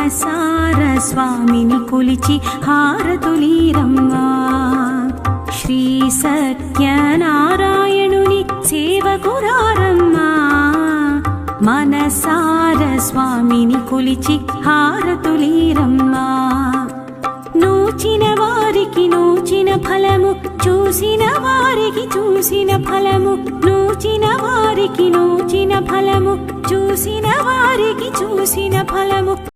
మనసార స్వామిని కొలిచి హారతులీరమ్మా. శ్రీ సత్యనారాయణుని సేవకురారమ్మా. మనసార స్వామిని కొలిచి హారతులీరమ్మా. నూచిన వారికి నూచిన ఫలము, చూసిన వారికి చూసిన ఫలము, నూచిన వారికి నూచిన ఫలము, చూసిన వారికి చూసిన ఫలము.